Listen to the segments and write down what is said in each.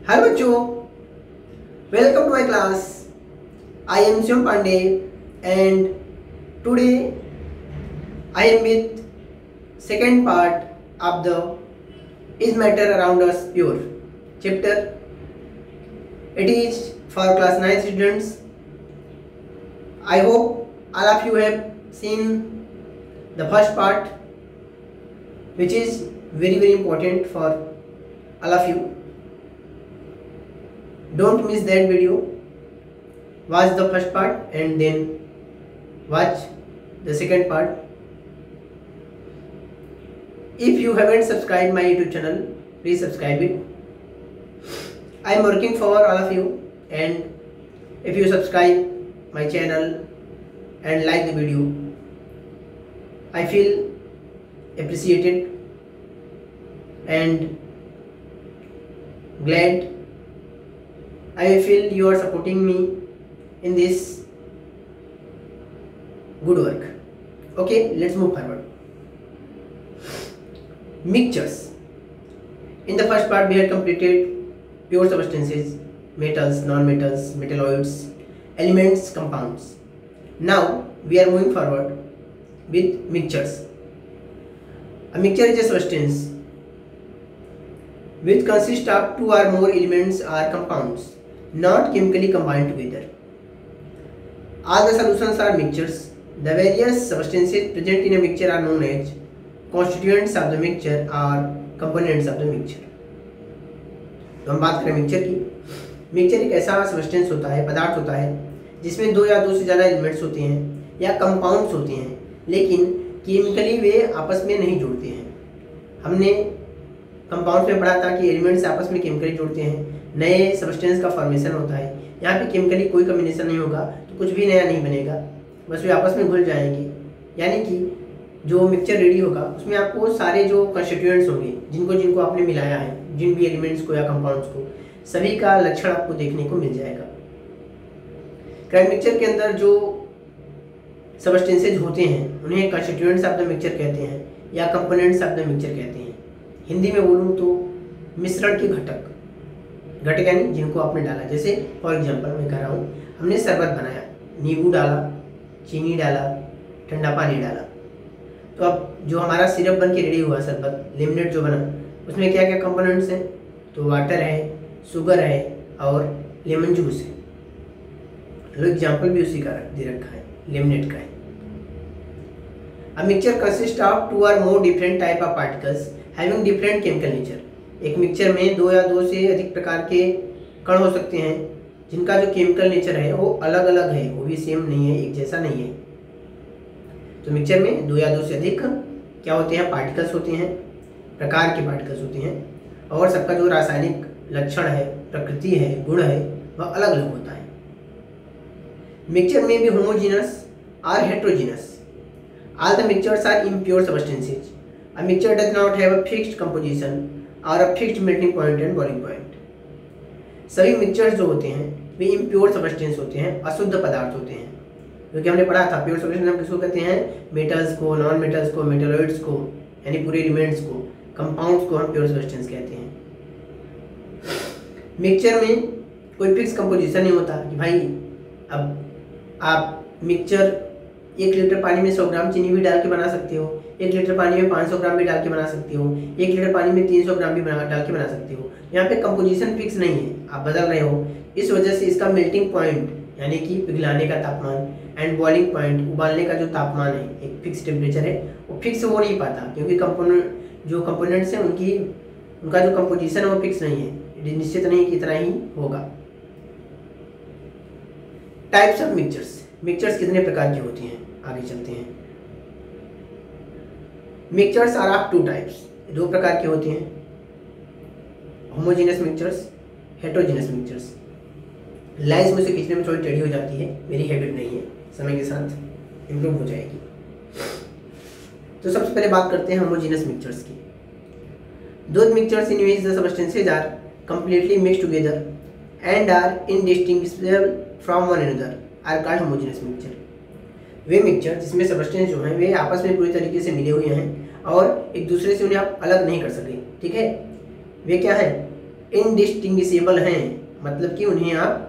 Hi बच्चों, welcome to my class. I am Shivam Pandey and today I am with second part of the Is Matter Around Us Pure chapter. It is for class 9 students. I hope all of you have seen the first part, which is very important for all of you. Don't miss that video. Watch the first part and then watch the second part. If you haven't subscribed my YouTube channel, please subscribe it. I am working for all of you, and if you subscribe my channel and like the video, I feel appreciated and glad. I feel you are supporting me in this good work. Okay, let's move forward. Mixtures. In the first part, we had completed pure substances, metals, non-metals, metalloids, elements, compounds. Now we are moving forward with mixtures. A mixture is a substance which consists of two or more elements or compounds not chemically combined together. All the solutions are mixtures. The various substances present in a mixture are known as constituents of the mixture or components of the mixture. तो हम बात करें mixture की। Mixture एक ऐसा substance होता है, पदार्थ होता है जिसमें दो या दो से ज़्यादा एलिमेंट्स होते हैं या कंपाउंड्स होते हैं, लेकिन केमिकली वे आपस में नहीं जुड़ते हैं। हमने कंपाउंड्स में पढ़ा था कि एलिमेंट्स आपस में केमिकली जुड़ते हैं, नए सब्सटेंस का फॉर्मेशन होता है। यहाँ पे केमिकली कोई कम्बिनेशन नहीं होगा तो कुछ भी नया नहीं बनेगा, बस वे आपस में घुल जाएंगे। यानी कि जो मिक्सचर रेडी होगा उसमें आपको सारे जो कंस्टिट्यूएंट्स होंगे जिनको आपने मिलाया है, जिन भी एलिमेंट्स को या कंपाउंड्स को, सभी का लक्षण आपको देखने को मिल जाएगा। क्राइम मिक्सचर के अंदर जो सबस्टेंसेज होते हैं उन्हें कंस्टिट्यूएंट्स ऑफ द मिक्सचर कहते हैं या कंपोनेंट्स ऑफ द मिक्सचर कहते हैं। हिंदी में बोलूँ तो मिश्रण के घटक यानी जिनको आपने डाला। जैसे फॉर एग्जांपल मैं कह रहा हूँ, हमने शरबत बनाया, नींबू डाला, चीनी डाला, ठंडा पानी डाला, तो अब जो हमारा सिरप बन के रेडी हुआ शरबत, लेमनेड जो बना, उसमें क्या क्या कंपोनेंट्स हैं? तो वाटर है, शुगर है और लेमन जूस है। लो एग्जाम्पल भी उसी का दे रखा है, लेमनेड का है। A mixture consists of two or more different type of particles having different chemical nature. एक मिक्सचर में दो या दो से अधिक प्रकार के कण हो सकते हैं जिनका जो केमिकल नेचर है वो अलग अलग है, वो भी सेम नहीं है, एक जैसा नहीं है। तो मिक्सचर में दो या दो से अधिक क्या होते हैं? पार्टिकल्स होते हैं, प्रकार के पार्टिकल्स होते हैं, और सबका जो रासायनिक लक्षण है, प्रकृति है, गुण है, वह अलग अलग होता है। मिक्सचर में भी होमोजीनस और heterogeneous. All the mixtures are impure substances. A mixture does not have a fixed composition or a fixed melting point and boiling point. सभी मिक्सचर्स जो होते हैं वे इम्प्योर सबस्टेंस होते हैं, अशुद्ध पदार्थ होते हैं। क्योंकि हमने पढ़ा था प्योर सबस्टेंस हम किसको कहते हैं? मेटल्स को, नॉन मेटल्स को, मेटलॉइड्स को, यानी पूरे एलिमेंट्स को, कंपाउंड्स को हम प्योर सबस्टेंस कहते हैं। मिक्सचर में कोई फिक्स कंपोजिशन नहीं होता कि भाई अब आप मिक्सचर 1 लीटर पानी में 100 ग्राम चीनी भी डाल के बना सकते हो, 1 लीटर पानी में 500 ग्राम भी डाल के बना सकते हो, 1 लीटर पानी में 300 ग्राम भी डाल के बना सकते हो। यहाँ पे कंपोजिशन फिक्स नहीं है, आप बदल रहे हो। इस वजह से इसका मेल्टिंग पॉइंट यानी कि पिघलाने का तापमान एंड बॉइलिंग पॉइंट, उबालने का जो तापमान है, एक फिक्स टेम्परेचर है, वो फिक्स हो नहीं पाता क्योंकि जो कंपोनेंट्स हैं उनका जो कंपोजिशन है वो फिक्स नहीं है, निश्चित नहीं कि इतना ही होगा। Types of mixtures. मिक्सचर्स कितने प्रकार की होती हैं? आगे चलते हैं। Mixtures are of two types. दो प्रकार के होते हैं, homogeneous mixtures, heterogeneous mixtures. Lines मुझसे खींचने में थोड़ी टेढ़ी हो जाती है, मेरी हैबिट नहीं है, समय के साथ इम्प्रूव हो जाएगी। तो सबसे पहले बात करते हैं होमोजेनस मिक्सचर्स की। Those mixtures in which the substances are completely mixed together and are indistinguishable from one another are called homogeneous mixture. Way mixture जिसमें सबस्टेंस जो हैं वे आपस में पूरी तरीके से मिले हुए हैं और एक दूसरे से उन्हें आप अलग नहीं कर सके, ठीक है। वे क्या है? इनडिस्टिंग्विशेबल हैं, मतलब कि उन्हें आप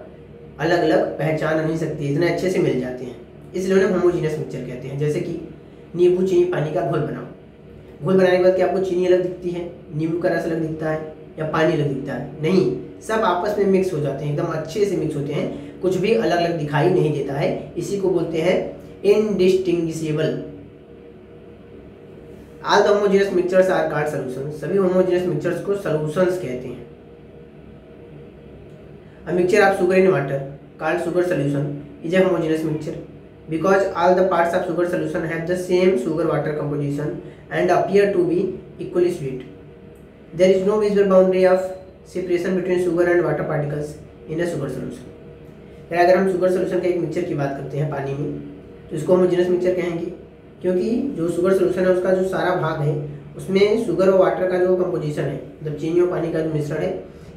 अलग अलग पहचान नहीं सकते, इतने अच्छे से मिल जाते हैं, इसलिए उन्हें होमोजीनियस मिक्सचर कहते हैं। जैसे कि नींबू चीनी पानी का घोल बनाओ, घोल बनाने के बाद क्या आपको चीनी अलग दिखती है, नींबू का रस अलग दिखता है या पानी अलग दिखता है? नहीं, सब आपस में मिक्स हो जाते हैं, एकदम अच्छे से मिक्स होते हैं, कुछ भी अलग अलग दिखाई नहीं देता है। इसी को बोलते हैं indistinguishable. All the homogeneous mixtures are called solutions, सभी होमोजेनियस मिक्सचर्स को सॉल्यूशंस कहते हैं। A mixture of sugar in water called sugar solution is a homogeneous mixture because all the parts of sugar solution have the same sugar water composition and appear to be equally sweet. There is no visible boundary of separation between sugar and water particles in a sugar solution. अगर हम sugar solution के एक mixture की बात करते हैं पानी में, तो इसको होमोजेनियस मिक्सचर कहेंगे, क्योंकि जो शुगर सोल्यूशन है उसका जो सारा भाग है उसमें शुगर और वाटर का जो कंपोजिशन है, मतलब चीनी और पानी का जो मिश्रण है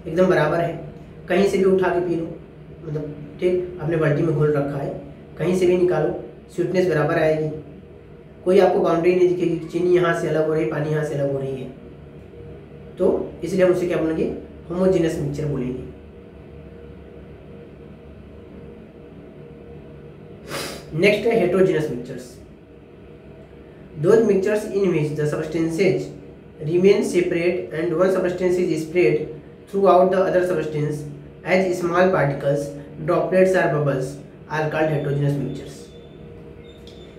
एकदम बराबर है। कहीं से भी उठा के पी लो, मतलब ठीक अपने बाल्टी में घोल रखा है, कहीं से भी निकालो स्वीटनेस बराबर आएगी, कोई आपको बाउंड्री नहीं दिखेगी, चीनी यहाँ से अलग हो रही है, पानी यहाँ से अलग हो रही है। तो इसलिए हम उसे क्या बोलेंगे, होमोजेनियस मिक्सचर बोलेंगे। नेक्स्ट है heterogeneous mixtures. Those mixtures in which the substances remain separate and one substance is spread throughout the other substance as small particles, droplets or bubbles are called heterogeneous mixtures.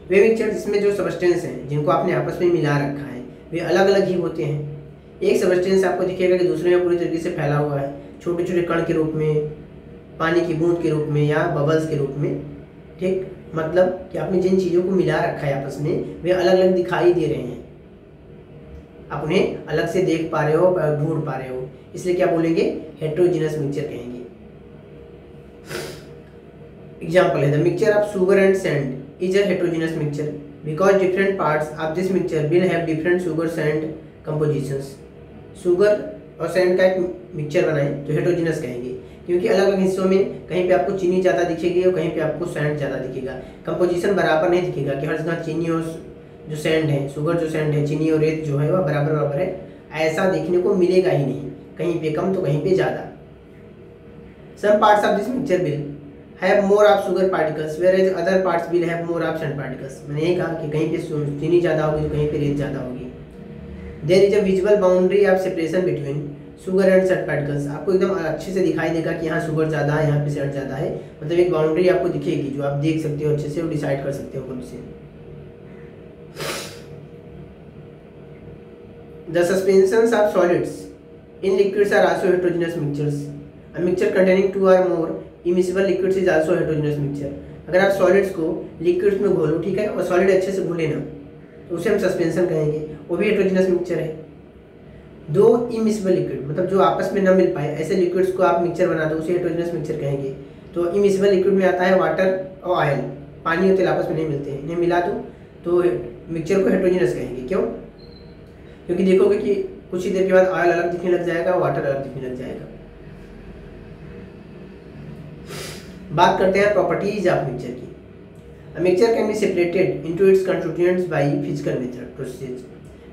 Way mixture जिसमें जो substance हैं जिनको आपने आपस में मिला रखा है वे अलग अलग ही होते हैं। एक सब्सटेंस आपको दिखेगा कि दूसरे में पूरी तरीके से फैला हुआ है, छोटे छोटे कण के रूप में, पानी की बूंद के रूप में या बबल्स के रूप में। ठीक, मतलब कि आपने जिन चीज़ों को मिला रखा है आपस में वे अलग अलग दिखाई दे रहे हैं, आप उन्हें अलग से देख पा रहे हो, ढूंढ पा रहे हो, इसलिए क्या बोलेंगे, हेटेरोजेनियस मिक्सचर कहेंगे। एग्जांपल है the mixture of sugar and sand is a heterogeneous mixture because different parts of this mixture will have different sugar sand compositions. Sugar और सैंड का एक मिक्सचर बनाएं तो हेटेरोजेनियस कहेंगे, क्योंकि अलग अलग हिस्सों में कहीं पे आपको चीनी ज़्यादा दिखेगी और कहीं पे आपको सैंड ज़्यादा दिखेगा। कंपोजिशन बराबर नहीं दिखेगा कि हर जगह चीनी और जो सैंड है, शुगर जो सैंड है, चीनी और रेत जो है वह बराबर बराबर है, ऐसा देखने को मिलेगा ही नहीं, कहीं पे कम तो कहीं पे ज़्यादा। Some parts of this mixture will have more of sugar particles whereas other parts will have more of sand particles. मैंने यही कहा कि कहीं पे चीनी ज़्यादा होगी तो कहीं पे रेत ज़्यादा होगी। There is a visual boundary of separation between sugar and sand particles. आपको एकदम अच्छे से दिखाई देगा कि यहाँ शुगर ज़्यादा है, यहाँ पे सैंड ज़्यादा है, मतलब एक बाउंड्री आपको दिखेगी जो आप देख सकते हो अच्छे से और डिसाइड कर सकते हो खुद से। The suspensions of solids in liquids are also heterogeneous mixtures. A mixture containing two or more immiscible liquids is also heterogeneous mixture. अगर आप सॉलिड्स को लिक्विड्स में घोलो, ठीक है, और सॉलिड अच्छे से घुले ना, तो उसे हम सस्पेंशन कहेंगे, वो भी हेटेरोजेनियस मिक्सचर है। दो इमिसिबल लिक्विड, मतलब जो आपस में न मिल पाए ऐसे लिक्विड्स को आप मिक्सचर बना दो, उसे हेटेरोजेनियस मिक्सचर कहेंगे। तो इमिसिबल लिक्विड में आता है वाटर और ऑयल, पानी और तेल आपस में नहीं मिलते हैं, इन्हें मिला दो तो मिक्सचर को हेटेरोजेनियस कहेंगे। क्यों? क्योंकि देखोगे कि कुछ ही देर के बाद ऑयल अलग दिखने लग जाएगा, वाटर अलग दिखने लग जाएगा। बात करते हैं प्रॉपर्टीज ऑफ मिक्सचर की। A mixture can be separated into its constituents by physical method process.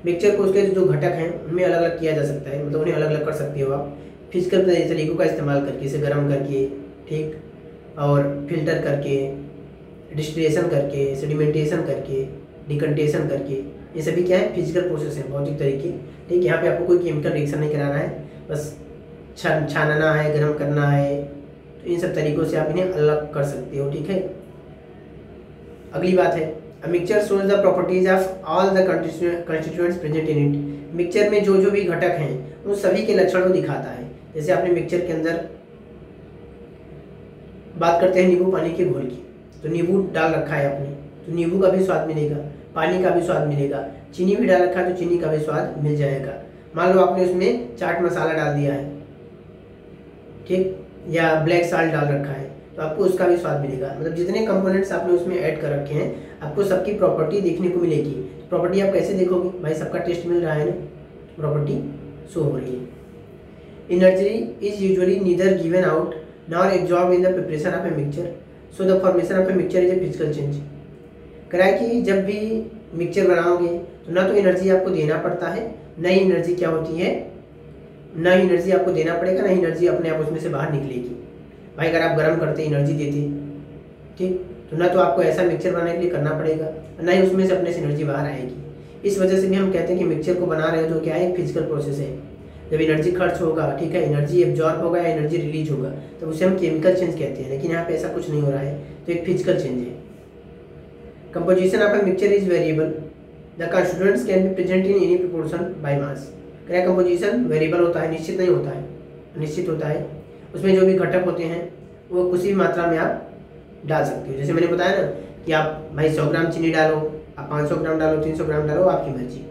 Mixture को उसके जो घटक हैं उनमें अलग अलग किया जा सकता है, मतलब उन्हें अलग अलग कर सकते हो आप फिजिकल तरीकों का इस्तेमाल करके, इसे गर्म करके, ठीक, और फिल्टर करके, डिस्टिलेशन करके, सेडिमेंटेशन करके, डिकंटेशन करके, ये सभी क्या है, फिजिकल प्रोसेस है, भौतिक तरीके। ठीक, यहाँ पे आपको कोई केमिकल रिएक्शन नहीं कराना है, बस छानना है, गर्म करना है, तो इन सब तरीकों से आप इन्हें अलग कर सकते हो। ठीक है, अगली बात है a mixture shows the properties of all the constituents present in it. Mixture में जो जो भी घटक हैं उन सभी के लक्षण को दिखाता है। जैसे आपने मिक्सचर के अंदर बात करते हैं नींबू पानी के घोल की, तो नींबू डाल रखा है आपने, तो नींबू का भी स्वाद मिलेगा, पानी का भी स्वाद मिलेगा, चीनी भी डाल रखा है तो चीनी का भी स्वाद मिल जाएगा। मान लो आपने उसमें चाट मसाला डाल दिया है, ठीक, या ब्लैक साल्ट डाल रखा है, तो आपको उसका भी स्वाद मिलेगा। मतलब जितने कंपोनेंट्स आपने उसमें ऐड कर रखे हैं आपको सबकी प्रॉपर्टी देखने को मिलेगी। प्रॉपर्टी आप कैसे देखोगे, भाई सबका टेस्ट मिल रहा है ना, प्रॉपर्टी शो हो रही है। Energy is usually neither given out nor absorb in the preparation of a mixture, so the formation of a mixture is a physical change. कराए कि जब भी मिक्सचर बनाओगे तो ना तो एनर्जी आपको देना पड़ता है, नई एनर्जी क्या होती है, ना ही एनर्जी आपको देना पड़ेगा, ना ही एनर्जी अपने आप उसमें से बाहर निकलेगी। भाई अगर आप गर्म करते एनर्जी देते, ठीक, तो ना तो आपको ऐसा मिक्सचर बनाने के लिए करना पड़ेगा, ना ही उसमें से अपने से एनर्जी बाहर आएगी। इस वजह से भी हम कहते हैं कि मिक्सचर को बना रहे हो तो क्या है, एक फिजिकल प्रोसेस है। जब एनर्जी खर्च होगा, ठीक है, एनर्जी एब्जॉर्ब होगा या एनर्जी रिलीज होगा, तो उसे हम केमिकल चेंज कहते हैं। लेकिन यहाँ पे ऐसा कुछ नहीं हो रहा है, तो एक फिजिकल चेंज है। Composition of a mixture is variable, the constituents can be present in any proportion by mass. क्या कंपोजिशन वेरिएबल होता है, निश्चित नहीं होता है, निश्चित होता है। उसमें जो भी घटक होते हैं वो किसी भी मात्रा में आप डाल सकते हो। जैसे मैंने बताया ना कि आप भाई 100 ग्राम चीनी डालो, आप 500 ग्राम डालो, 300 ग्राम डालो, आपकी मर्जी।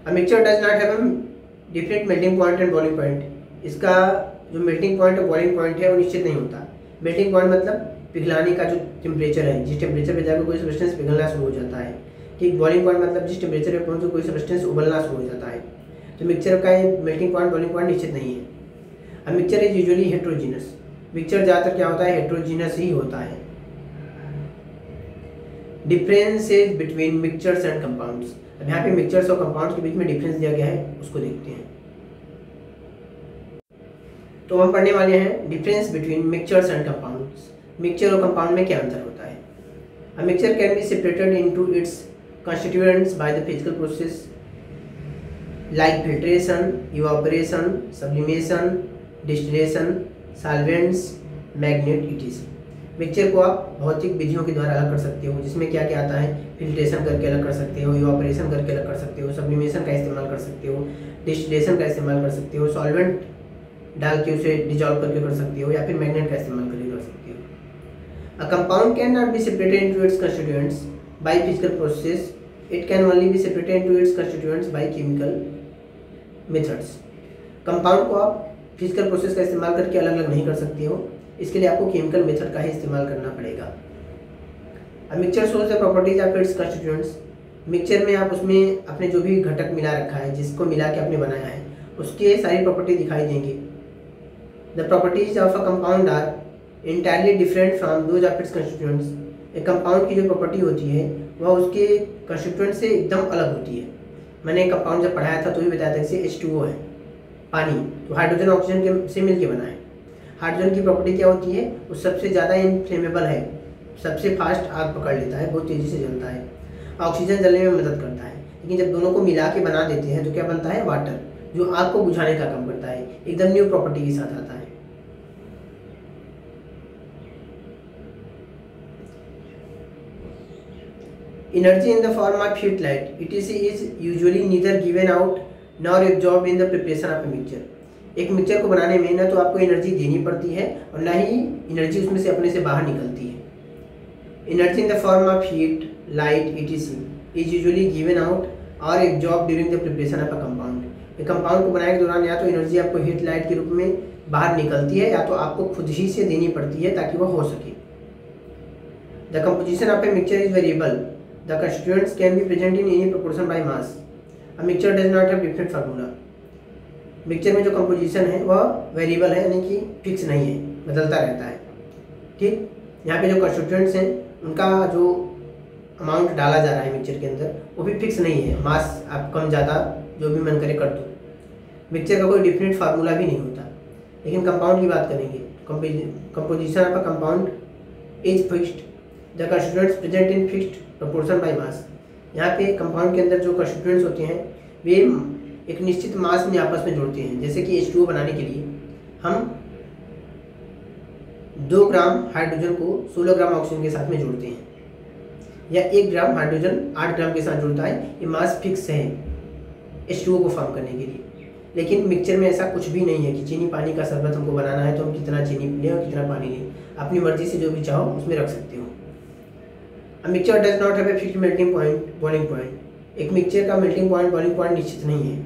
A mixture does not have a definite melting point and boiling point। इसका जो मेल्टिंग पॉइंट और बॉइलिंग पॉइंट है वो निश्चित नहीं होता। मेल्टिंग पॉइंट मतलब पिघलाने का जो टेम्परेचर है, जिस टेम्परेचर पे जाकर कोई सब्सटेंस पिघलना शुरू हो जाता है, ठीक। बॉइलिंग पॉइंट मतलब जिस टेम्परेचर पे पहुंचे कोई सब्सटेंस उबलना शुरू हो जाता है। तो मिक्सचर का मेल्टिंग पॉइंट बॉइलिंग पॉइंट निश्चित नहीं है। अब mixture is usually heterogeneous. Mixture ज़्यादातर क्या होता है, हेट्रोजीनस ही होता है। Differences between mixtures and compounds. अब यहाँ पे मिक्सचर्स और कंपाउंड्स के बीच में डिफरेंस दिया गया है, उसको देखते हैं। तो हम पढ़ने वाले हैं difference between mixtures and compounds. Mixture और कंपाउंड में क्या अंतर होता है। A mixture can be separated into its constituents by the physical process like filtration, evaporation, sublimation, distillation, solvents, magnet etc.. Mixture को आप भौतिक विधियों के द्वारा अलग कर सकते हो, जिसमें क्या क्या आता है, फिल्ट्रेशन करके अलग कर सकते हो, इवापोरेशन करके अलग कर सकते हो, सब्लिमेशन का इस्तेमाल कर सकते हो, डिस्टिलेशन का इस्तेमाल कर सकते हो, सॉल्वेंट डाल के उसे डिजॉल्व करके कर सकते हो, या फिर मैग्नेट का इस्तेमाल करके कर सकते हो। A compound can not be separated into its constituents by physical process, it can only be separated into its constituents by chemical methods. Compound को आप फिजिकल प्रोसेस का इस्तेमाल करके अलग अलग नहीं कर सकते हो, इसके लिए आपको केमिकल मेथड का ही इस्तेमाल करना पड़ेगा। अब mixture shows the properties of its constituents. Mixture में आप उसमें अपने जो भी घटक मिला रखा है, जिसको मिला के आपने बनाया है, उसके सारी प्रॉपर्टी दिखाई देंगी। The properties of a compound are entirely different from those of its constituents. एक कंपाउंड की जो प्रॉपर्टी होती है वह उसके कंस्टिट्यूएंट से एकदम अलग होती है। मैंने कंपाउंड जब पढ़ाया था तो भी बताया था, जैसे H2O है पानी, तो हाइड्रोजन ऑक्सीजन के से मिलकर बना है। हाइड्रोजन की प्रॉपर्टी क्या होती है, वो सबसे ज़्यादा इनफ्लेमेबल है, सबसे फास्ट आग पकड़ लेता है, बहुत तेज़ी से जलता है। ऑक्सीजन जलने में मदद करता है। लेकिन जब दोनों को मिला के बना देते हैं तो क्या बनता है, वाटर, जो आग को बुझाने का काम करता है, एकदम न्यू प्रॉपर्टी के साथ आता है। Energy in the form of heat light ETC is usually neither given out nor absorb in the preparation of a mixture. एक मिक्सचर को बनाने में ना तो आपको एनर्जी देनी पड़ती है और ना ही एनर्जी उसमें से अपने से बाहर निकलती है। Energy in the form of heat light ETC is usually given out और absorb during the preparation of a compound. एक कंपाउंड को बनाने के दौरान या तो एनर्जी आपको हीट लाइट के रूप में बाहर निकलती है, या तो आपको खुद ही से देनी पड़ती है ताकि वह हो सके। The composition of a mixture is variable, the constituents can be present in any proportion by mass. A mixture does not have different formula. Mixture में जो कंपोजिशन है वह वेरिएबल है, यानी कि फिक्स नहीं है, बदलता रहता है, ठीक। यहाँ पे जो कंस्टिट्यूएंट्स हैं उनका जो अमाउंट डाला जा रहा है मिक्सचर के अंदर वो भी फिक्स नहीं है, मास आप कम ज़्यादा जो भी मन करे कर दो। मिक्सचर का कोई डिफरेंट फार्मूला भी नहीं होता। लेकिन कंपाउंड की बात करेंगे, composition of a compound is fixed, the constituents present in fixed proportion by mass. यहाँ पे कंपाउंड के अंदर जो कंस्टिट्यूएंट्स होते हैं वे एक निश्चित मास में आपस में जुड़ते हैं। जैसे कि H2O बनाने के लिए हम 2 ग्राम हाइड्रोजन को 16 ग्राम ऑक्सीजन के साथ में जोड़ते हैं, या 1 ग्राम हाइड्रोजन 8 ग्राम के साथ जुड़ता है। ये मास फिक्स है H2O को फॉर्म करने के लिए। लेकिन मिक्सचर में ऐसा कुछ भी नहीं है कि चीनी पानी का शरबत हमको बनाना है तो हम कितना चीनी लें और कितना पानी लें, अपनी मर्जी से जो भी चाहो उसमें रख सकते हो। A mixture does not have a fixed melting point, boiling point। एक मिक्सचर का मेल्टिंग पॉइंट बॉइलिंग पॉइंट निश्चित नहीं है।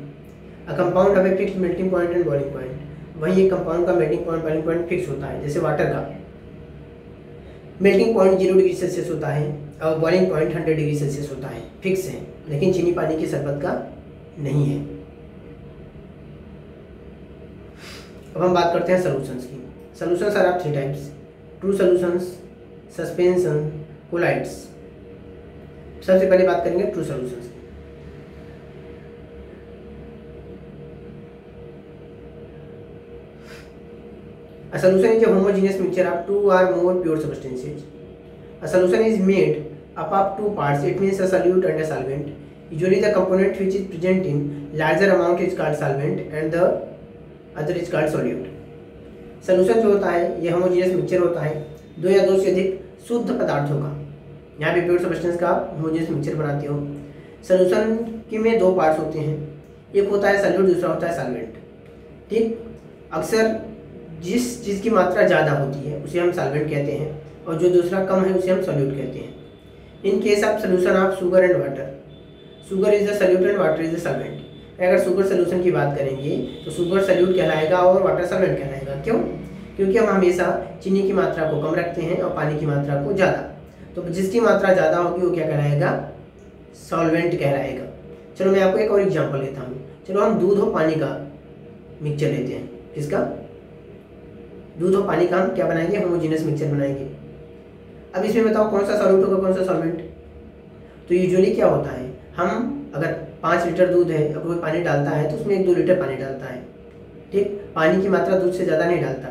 A compound have a fixed melting point and boiling point। वहीं एक कंपाउंड का melting point boiling point fix होता है। जैसे वाटर का मेल्टिंग पॉइंट 0 डिग्री सेल्सियस होता है और बॉइलिंग पॉइंट 100 डिग्री सेल्सियस होता है, फिक्स है। लेकिन चीनी पानी के शरबत का नहीं है। अब हम बात करते हैं सॉल्यूशंस की। Solutions are of 3 types, true solutions, suspension, colloids. सबसे पहले बात करेंगे true solutions. A solution is a homogeneous mixture of two or more pure substances. A solution is made up of two parts. It means a solute and a solvent. Usually the component which is present in larger amount is called solvent and the other is called solute. Solution जो होता है ये homogeneous mixture होता है दो या दो से अधिक शुद्ध पदार्थों का। यहाँ पे प्योर सब्सटेंस का होमोजेनियस मिक्सचर बनाते हो। सॉल्यूशन के में दो पार्ट्स होते हैं, एक होता है सॉल्यूट, दूसरा होता है सॉल्वेंट। ठीक, अक्सर जिस चीज़ की मात्रा ज़्यादा होती है उसे हम सॉल्वेंट कहते हैं और जो दूसरा कम है उसे हम सॉल्यूट कहते हैं। In case of solution of sugar and water, sugar is the solute and water is the solvent. अगर शुगर सोल्यूशन की बात करेंगे तो शुगर सॉल्यूट कहलाएगा और वाटर सॉल्वेंट कहलाएगा। क्यों? क्योंकि हम हमेशा चीनी की मात्रा को कम रखते हैं और पानी की मात्रा को ज़्यादा, तो जिसकी मात्रा ज़्यादा होगी वो क्या कहलाएगा? सॉल्वेंट कहलाएगा। चलो मैं आपको एक और एग्जांपल लेता हूँ। चलो हम दूध और पानी का मिक्सचर लेते हैं। किसका? दूध और पानी का हम क्या बनाएंगे? होमोजेनियस मिक्सचर बनाएंगे। अब इसमें बताओ कौन सा सॉल्यूट होगा, कौन सा सॉल्वेंट? तो यूजुअली क्या होता है, हम अगर 5 लीटर दूध है और कोई पानी डालता है तो उसमें 1-2 लीटर पानी डालता है। ठीक, पानी की मात्रा दूध से ज़्यादा नहीं डालता।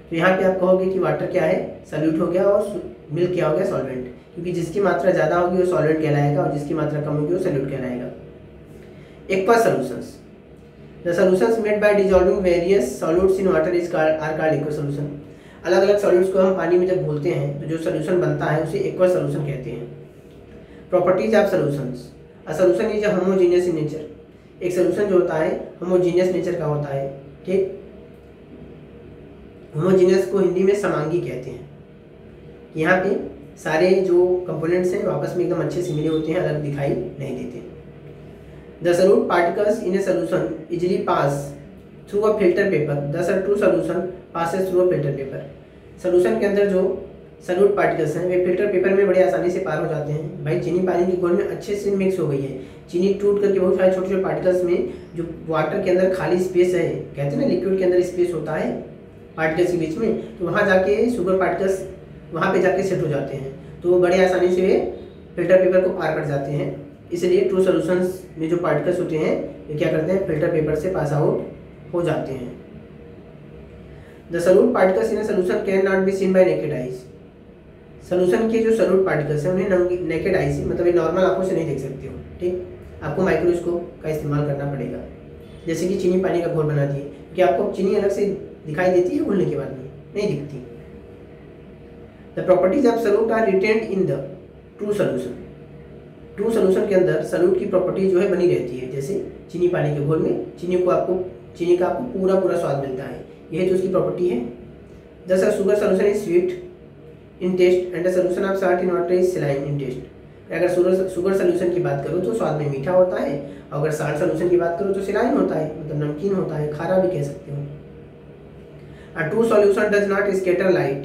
तो यहाँ पे आप कहोगे कि वाटर क्या है? सॉल्यूट हो गया और मिल्क क्या हो गया? सॉल्वेंट। क्योंकि जिसकी मात्रा ज़्यादा होगी वो सॉल्वेंट कहलाएगा और जिसकी मात्रा कम होगी वो सॉल्यूट कहलाएगा। Aqua solutions, the solutions made by dissolving various solutes in water is are called aqua solution. अलग अलग सॉल्यूट्स को हम पानी में जब घोलते हैं तो जो सॉल्यूशन बनता है उसे एक्वा सॉल्यूशन कहते हैं। Properties of solutions, a solution is a homogeneous in nature. एक सॉल्यूशन जो होता है होमोजेनियस नेचर का होता है। ठीक, होमोजेनियस को हिंदी में समांगी कहते हैं। यहाँ पे सारे जो कंपोनेंट्स हैं आपस में एकदम अच्छे से मिले होते हैं, अलग दिखाई नहीं देते। The solute particles in A solution easily pass through a filter paper, the true solution passes through a filter paper. Solution के अंदर जो सॉल्यूट पार्टिकल्स हैं वे फिल्टर पेपर में बड़े आसानी से पार हो जाते हैं। भाई चीनी पानी के घोल में अच्छे से मिक्स हो गई है, चीनी टूट करके बहुत सारे छोटे छोटे पार्टिकल्स में जो वाटर के अंदर खाली स्पेस है, कहते हैं ना लिक्विड के अंदर स्पेस होता है पार्टिकल्स के बीच में, तो वहाँ जाके शुगर पार्टिकल्स वहाँ पे जाके सेट हो जाते हैं, तो वो बड़े आसानी से फिल्टर पेपर को पार कर जाते हैं। इसलिए ट्रू सॉल्यूशंस में जो पार्टिकल्स होते हैं ये क्या करते हैं? फिल्टर पेपर से पास आउट हो जाते हैं। The solute particles in a solution can not be seen bye naked eyes. Solution के जो सॉल्यूट पार्टिकल्स हैं उन्हें नेकेड आई से, मतलब ये नॉर्मल आंखों से नहीं देख सकते हो। ठीक, आपको माइक्रोस्कोप का इस्तेमाल करना पड़ेगा। जैसे कि चीनी पानी का घोल बना दिए, कि आपको चीनी अलग से दिखाई देती है घोलने के बाद में? नहीं दिखती। The properties of solute are retained in the true solution. True solution के अंदर सॉल्यूट की प्रॉपर्टी जो है बनी रहती है। जैसे चीनी पानी के घोल में चीनी का आपको पूरा पूरा स्वाद मिलता है, यह तो उसकी प्रॉपर्टी है। जैसा sugar solution is sweet in taste and the solution of salt in water is saline in taste. अगर शुगर सॉल्यूशन की बात करो तो स्वाद में मीठा होता है, और अगर साल्ट सॉल्यूशन की बात करो तो सलाइन होता है, मतलब नमकीन होता है, खारा भी कह सकते हो। A true solution does not scatter light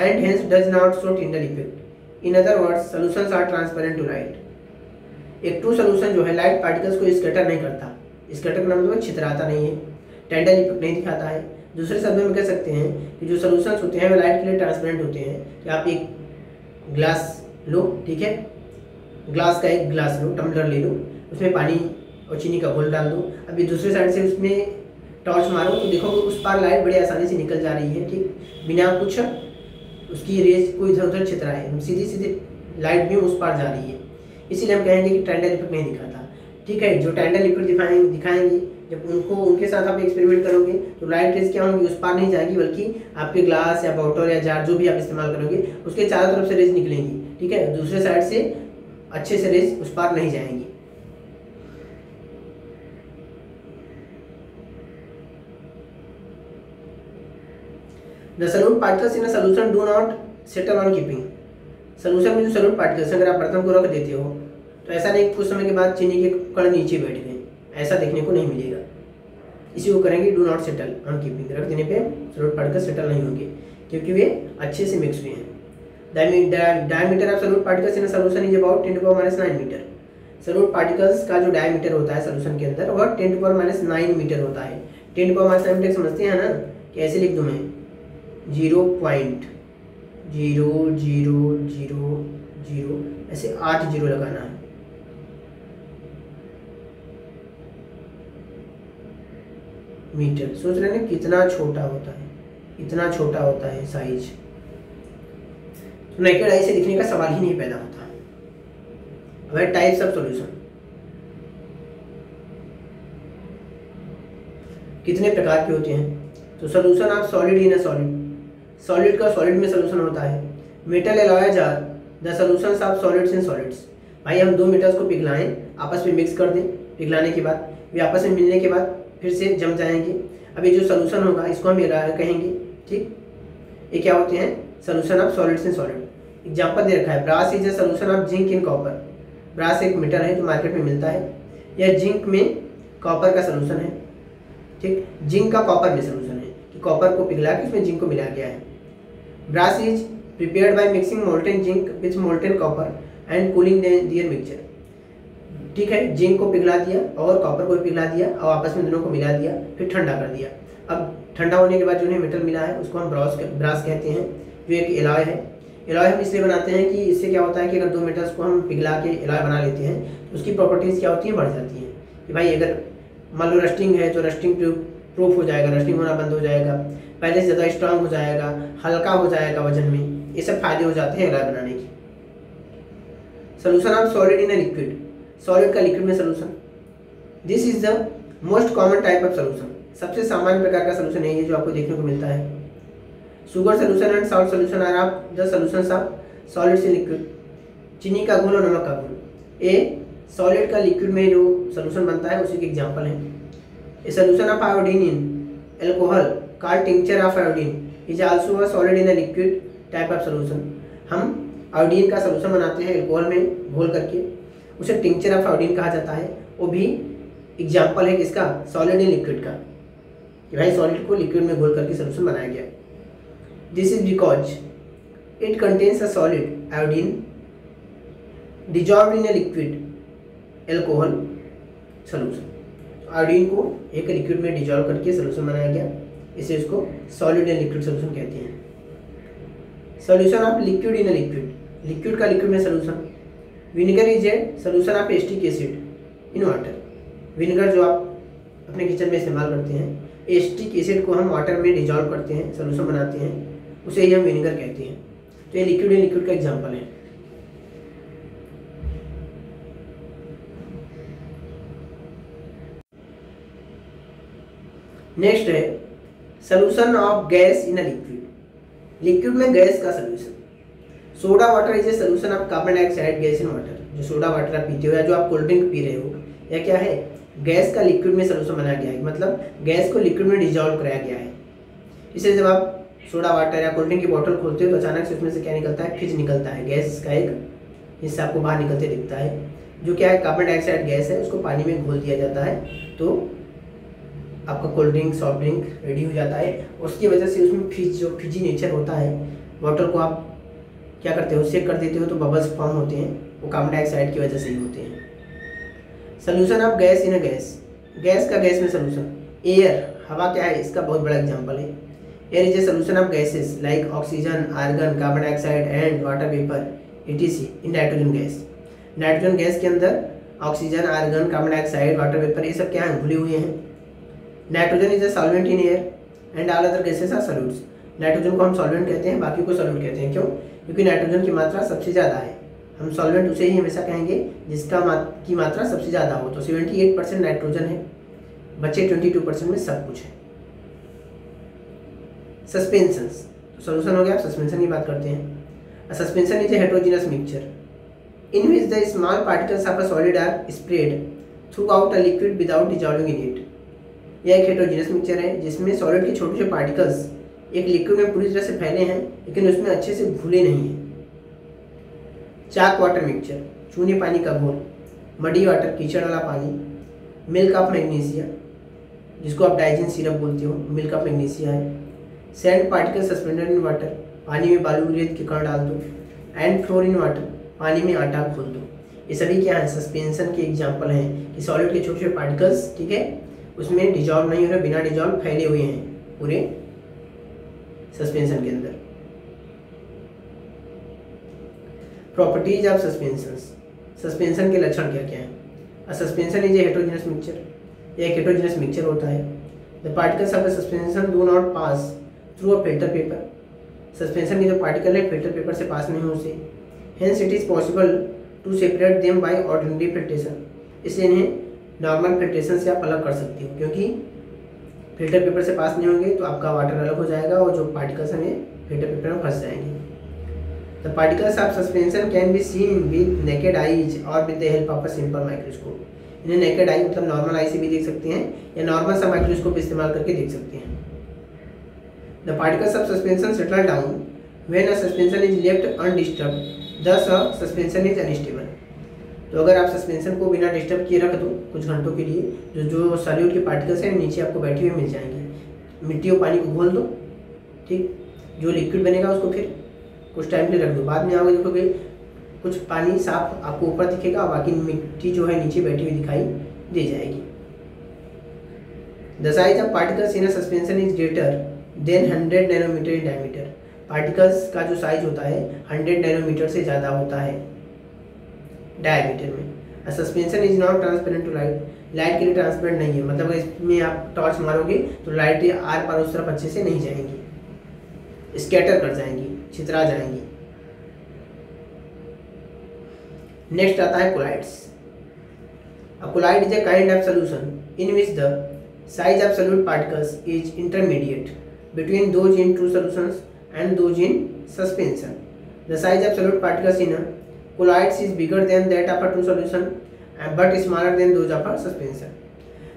and hence does not show Tyndall effect. In other words, solutions are transparent to light. एक ट्रू सोल्यूशन जो है लाइट पार्टिकल्स को स्कैटर नहीं करता। स्कैटर का मतलब छितराता नहीं है, टेंडल इफेक्ट नहीं दिखाता है। दूसरे शब्दों में कह सकते हैं कि जो सोल्यूशंस होते हैं वे लाइट के लिए ट्रांसपेरेंट होते हैं। कि आप एक ग्लास लो, ठीक है, ग्लास का एक ग्लास लो, टम्बलर ले लो, उसमें पानी और चीनी का घोल डाल दो। अभी दूसरे साइड से उसमें टॉर्च मारो तो देखोगे उस पार लाइट बड़ी आसानी से निकल जा रही है। ठीक, बिना कुछ उसकी रेज को इधर उधर छितराए, सीधी सीधी लाइट भी उस पार जा रही है। इसीलिए हम कहेंगे कि टेंडल इफेक्ट नहीं दिखाता। ठीक है, जो टेंडल इफेक्ट दिखाएंगे जब उनके साथ आप एक्सपेरिमेंट करोगे तो लाइट रेज क्या होंगी? उस पार नहीं जाएगी, बल्कि आपके ग्लास या बॉटल या जार जो भी आप इस्तेमाल करोगे उसके चारों तरफ से रेज निकलेंगी। ठीक है, दूसरे साइड से अच्छे से रेज उस पार नहीं जाएंगी। The solute particles in a solution do not settle on keeping. Solution में जो सॉल्यूट पार्टिकल्स अगर आप बर्तन को रख देते हो तो ऐसा नहीं कुछ समय के बाद चीनी के कण नीचे बैठ गए, ऐसा देखने को नहीं मिलेगा। इसी को करेंगे do not settle on keeping. रख देने पे सॉल्यूट पार्टिकल्स सेटल नहीं होंगे क्योंकि वे अच्छे से मिक्स हुए हैं। Diameter of solute particles in solution is about 10⁻⁹ metre. Solute particles का जो डायमीटर होता है सॉल्यूशन के अंदर वह 10⁻⁹ मीटर होता है। 10⁻⁹ मीटर समझते हैं ना, कि ऐसे लिख दूँ मैं 0.0000 ऐसे 8 जीरो लगाना है। मीटर, सोच रहे हैं कितना छोटा होता है, इतना छोटा होता है साइज, तो नेकेड आई से लिखने का सवाल ही नहीं पैदा होता। अब टाइप्स ऑफ सॉल्यूशन, कितने प्रकार के होते हैं? तो solution of solid in a solid, solid का सॉलिड में सॉल्यूशन होता है। Metal alloy jar, the solutions of solids in solids, भाई हम दो मेटल्स को पिघलाएं, आपस में मिक्स कर दें, पिघलाने के बाद वे आपस में मिलने के बाद फिर से जम जाएंगे। अब ये जो सॉल्यूशन होगा इसको हम एलॉय कहेंगे, ठीक। ये क्या होते हैं? Solution of solids in solid. Example दे रखा है, brass is a solution of zinc in copper. Brass एक मेटल है जो मार्केट में मिलता है, यह जिंक में कॉपर का सॉल्यूशन है, ठीक। जिंक का कॉपर में सॉल्यूशन है कि कॉपर को पिघला के उसमें जिंक को मिला गया है। Brass is prepared by mixing molten zinc with molten copper and cooling their mixture, ठीक है। जिंक को पिघला दिया और कॉपर को भी पिघला दिया और आपस में दोनों को मिला दिया, फिर ठंडा कर दिया। अब ठंडा होने के बाद जो मेटल मिला है उसको हम ब्रास कहते हैं, जो एक एलॉय है। एलॉय हम इसलिए बनाते हैं कि इससे क्या होता है कि अगर दो मेटल्स को हम पिघला के एलॉय बना लेते हैं तो उसकी प्रॉपर्टीज़ क्या होती हैं? बढ़ जाती हैं। कि भाई अगर मान लो रस्टिंग है तो रस्टिंग प्रूफ हो जाएगा, रस्टिंग होना बंद हो जाएगा, पहले से ज़्यादा स्ट्रांग हो जाएगा, हल्का हो जाएगा वजन में, ये सब फायदे हो जाते हैं एलॉय बनाने के। Solution of solid in a liquid, solid का लिक्विड में solution, this is the most common type of solution, सबसे सामान्य प्रकार का सॉल्यूशन है ये जो आपको देखने को मिलता है। Sugar solution and salt solution are of the solutions of solids in liquid, चीनी का घोल और नमक का घोल, ये सॉलिड का लिक्विड में जो सॉल्यूशन बनता है उसी के एग्जांपल है। ए solution of iodine in alcohol called tincture of iodine is also a solid in a liquid type of solution. हम आयोडीन का सॉल्यूशन बनाते हैं एल्कोहल में घोल करके, उसे टिंक्चर ऑफ आयोडीन कहा जाता है। वो भी एग्जाम्पल है किसका? सॉलिड इन लिक्विड का, कि भाई सॉलिड को लिक्विड में घोल करके सॉल्यूशन बनाया गया। This is because it contains a solid iodine dissolved in a liquid alcohol solution. Iodine को एक लिक्विड में डिजॉल्व करके सॉल्यूशन बनाया गया, इसे इसको सॉलिड इन लिक्विड सॉल्यूशन कहते हैं। Solution of liquid in a liquid, liquid का लिक्विड में solution. Vinegar is a solution of acetic acid in water, vinegar जो आप अपने किचन में इस्तेमाल करते हैं, एसिटिक एसिड को हम वाटर में डिजॉल्व करते हैं, सॉल्यूशन बनाते हैं, उसे ही हम विनेगर कहते हैं। तो ये लिक्विड इन लिक्विड का एग्जांपल है। नेक्स्ट है solution of gas in a liquid, liquid में गैस का solution. Soda water is a solution of carbon dioxide gas in water, जो सोडा वाटर आप पीते हो या जो आप कोल्ड ड्रिंक पी रहे हो, यह क्या है? गैस का लिक्विड में सॉल्यूशन बनाया गया है, मतलब गैस को लिक्विड में डिजॉल्व कराया गया है। इसलिए जब आप सोडा वाटर या कोल्ड ड्रिंक की बोतल खोलते हो तो अचानक से उसमें से क्या निकलता है? फिज निकलता है, गैस का एक हिस्सा आपको बाहर निकलते दिखता है, जो क्या है? कार्बन डाइऑक्साइड गैस है, उसको पानी में घोल दिया जाता है तो आपका cold drink soft drink ready हो जाता है। उसकी वजह से उसमें फिजी नेचर होता है, वाटर को आप क्या करते हो? शेक कर देते हो तो बबल्स फॉर्म होते हैं, वो कार्बन डाइऑक्साइड की वजह से ही होते हैं। Solution of gas in a gas, gas का गैस में सोल्यूशन। एयर, हवा क्या है? इसका बहुत बड़ा एग्जांपल है। Air is a solution of gases like oxygen, argon, carbon dioxide and water vapour etc in nitrogen gas. Nitrogen gas के अंदर oxygen, argon, carbon dioxide, water vapour, ये सब क्या है? घुले हुए हैं। Nitrogen is a solvent in air and all other gases are solutes. Nitrogen को हम सॉल्वेंट कहते हैं, बाकी को सॉल्यूट कहते हैं। क्यों? क्योंकि नाइट्रोजन की मात्रा सबसे ज़्यादा है। हम सॉल्वेंट उसे ही हमेशा कहेंगे जिसका की मात्रा सबसे ज़्यादा हो। तो 78% नाइट्रोजन है, बचे 22% में सब कुछ है। सस्पेंशंस, तो सोल्यूशन हो गया। सस्पेंशन की बात करते हैं। Suspension is a heterogeneous mixture in which the small particles of a solid are spread throughout a liquid without dissolving in it. यह एक हेटेरोजेनस मिक्सचर है जिसमें सॉलिड के छोटे छोटे पार्टिकल्स एक लिक्विड में पूरी तरह से फैले हैं लेकिन उसमें अच्छे से घुले नहीं हैं। चाक वाटर मिक्सचर, चूने पानी का घोल। मडी वाटर, कीचड़ वाला पानी। मिल्क ऑफ मैग्नीशिया, जिसको आप डाइजिन सिरप बोलते हो, मिल्क ऑफ मैग्नीशिया है। Sand particle suspended in water, पानी में बालू रेत के कण डाल दो। एंड फ्लोर इन वाटर, पानी में आटा घोल दो। ये सभी क्या है? सस्पेंशन के एग्जाम्पल हैं कि सॉलिड के छोटे छोटे पार्टिकल्स, ठीक है, उसमें डिजॉल्व नहीं हो रहे, बिना डिजॉल्व फैले हुए हैं पूरे सस्पेंशन के अंदर। प्रॉपर्टीज ऑफ सस्पेंशंस, सस्पेंशन के लक्षण क्या क्या हैं? Suspension is a heterogeneous mixture, यह एक हेटेरोजेनस मिक्सचर होता है। The particles of the suspension do not pass through a filter paper. Suspension के जो पार्टिकल है फिल्टर पेपर से पास नहीं हो उसे। Hence it is possible to separate them by ordinary filtration. इसलिए इन्हें नॉर्मल फिल्ट्रेशन से आप अलग कर सकते हो, क्योंकि फिल्टर पेपर से पास नहीं होंगे तो आपका वाटर अलग हो जाएगा और जो पार्टिकल्स हैं फिल्टर पेपर में फंस जाएंगे। The particles of suspension can be seen with naked eyes और with the help of a simple microscope. इन्हें नेकेड आई मतलब नॉर्मल आई से भी देख सकते हैं या नॉर्मल सा माइक्रोस्कोप इस्तेमाल करके देख सकते हैं। The particles of suspension settle down when a suspension is left undisturbed, दस अ सस्पेंशन इज अनस्टेबल। तो अगर आप सस्पेंशन को बिना डिस्टर्ब किए रख दो कुछ घंटों के लिए, जो सॉल्यूट के पार्टिकल्स हैं नीचे आपको बैठे हुए मिल जाएंगे। मिट्टी और पानी को घोल दो, ठीक, जो लिक्विड बनेगा उसको फिर कुछ टाइम के लिए रख दो। बाद में आओगे देखोगे कुछ पानी साफ आपको ऊपर दिखेगा और बाकी मिट्टी जो है नीचे बैठी हुई दिखाई दे जाएगी। The size of particles in a suspension is greater than 100 nanometre in diameter. Particles का जो साइज होता है 100 नैनोमीटर से ज़्यादा होता है डायमीटर में। A suspension is not transparent to light. Light के लिए ट्रांसपेरेंट नहीं है, मतलब इसमें आप टॉर्च मारोगे तो लाइट आर पार उस तरफ अच्छे से नहीं जाएंगी, स्कैटर कर जाएंगी, छितरा जाएंगी। नेक्स्ट आता है colloids. A colloid is a kind of solution in which the size of solute particles is intermediate between those in true solutions and those in suspension. The size of solute particles in a colloids is bigger than that of a true solution but smaller than those of a suspension.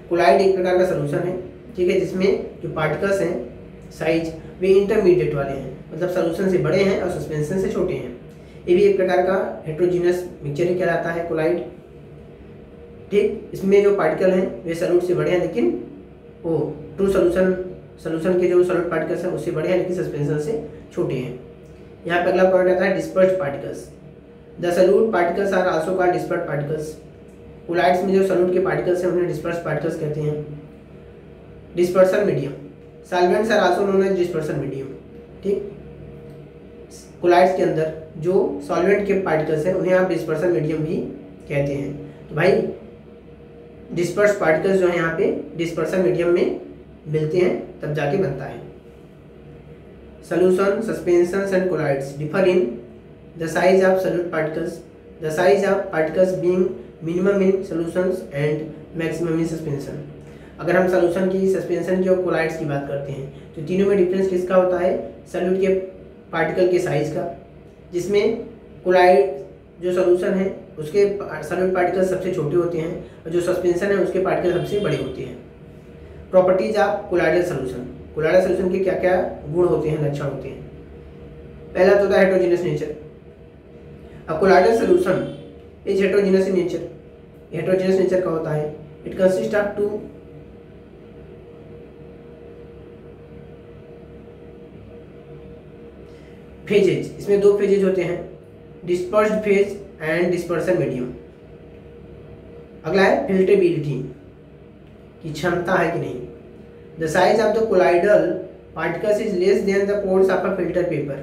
Colloid एक प्रकार का solution है, ठीक है, जिसमें जो particles हैं size वे intermediate वाले हैं, मतलब सॉल्यूशन से बड़े हैं और सस्पेंशन से छोटे हैं। ये भी एक प्रकार का हेट्रोजीनियस मिक्सचर ही कहलाता है कोलाइड, ठीक। इसमें जो पार्टिकल हैं वे सॉल्यूट से बड़े हैं लेकिन वो ट्रू सॉल्यूशन के जो सॉल्यूट पार्टिकल्स हैं उससे बड़े हैं लेकिन सस्पेंशन से छोटे हैं। यहाँ पे अगला पॉइंट आता है dispersed particles. The solute particles are also called dispersed particles. Colloids में जो सॉल्यूट के पार्टिकल्स हैं उन्हें डिस्पर्स्ड पार्टिकल्स कहते हैं। Dispersion medium, solvents are also known as dispersion medium, ठीक। कोलाइड्स के अंदर जो सॉल्वेंट के पार्टिकल्स हैं उन्हें आप डिस्पर्सन मीडियम भी कहते हैं। तो भाई डिस्पर्स्ड पार्टिकल्स जो है यहाँ पे डिस्पर्सन मीडियम में मिलते हैं तब जाके बनता है। Solution, suspensions and colloids differ in the size of solute particles, the size of particles being minimum in solutions and maximum in suspension. अगर हम सॉल्यूशन की, सस्पेंशन की और कोलाइड्स की बात करते हैं तो तीनों में डिफरेंस किसका होता है? सॉल्यूट के पार्टिकल के साइज का, जिसमें कोलाइड जो सॉल्यूशन है उसके सॉल्यूट पार्टिकल सबसे छोटे होते हैं और जो सस्पेंशन है उसके पार्टिकल सबसे बड़े होते हैं। Properties of colloidal solution. Colloidal solution के क्या क्या गुण होते हैं, लक्षण होते हैं? पहला तो होता है heterogeneous nature. A colloidal solution is heterogeneous in nature. Heterogeneous nature का होता है, it consist of two phases. इसमें दो फेजेज होते हैं, dispersed phase and dispersion medium. अगला है फिल्ट्रेबिलिटी की क्षमता है कि नहीं। The size of the colloidal particles is less than the pores of a filter paper